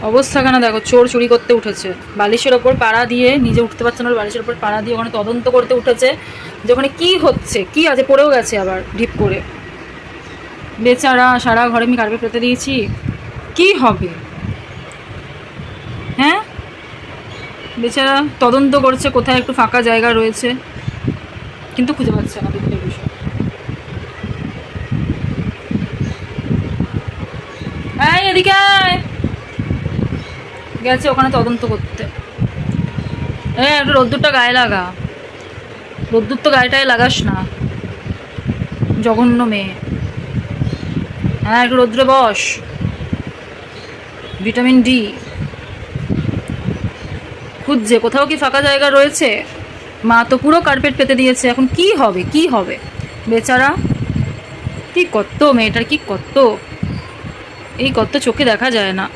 অবস্থা কেন দেখো, চোর চুরি করতে উঠেছে, বালিশের ওপর পাড়া দিয়ে, নিজে উঠতে পারছে না, বালিশের ওপর পাড়া দিয়ে ওখানে তদন্ত করতে উঠেছে যে ওখানে কী হচ্ছে, কী আছে, পড়েও গেছে আবার ঢিপ করে। বেচারা, সারা ঘরে আমি কার্পেট পেতে দিয়েছি, কি হবে? হ্যাঁ, বেচারা তদন্ত করছে কোথায় একটু ফাঁকা জায়গা রয়েছে, কিন্তু খুঁজে পাচ্ছে না, দুঃখের বিষয়। এই এদিকে আয়। গেছে ওখানে তদন্ত করতে। একটু রোদ্দুরটা গায়ে লাগা, রোদ্দুর তো গায়েটায় লাগাস না, জঘন্য মেয়ে। হ্যাঁ, একটু রোদ্রে বস, ভিটামিন ডি খুঁজছে কোথাও কি ফাঁকা জায়গা রয়েছে। মা তো পুরো কার্পেট পেতে দিয়েছে, এখন কি হবে, কি হবে? বেচারা, কি কত মেয়েটার, কি কত, এই কত চোখে দেখা যায় না।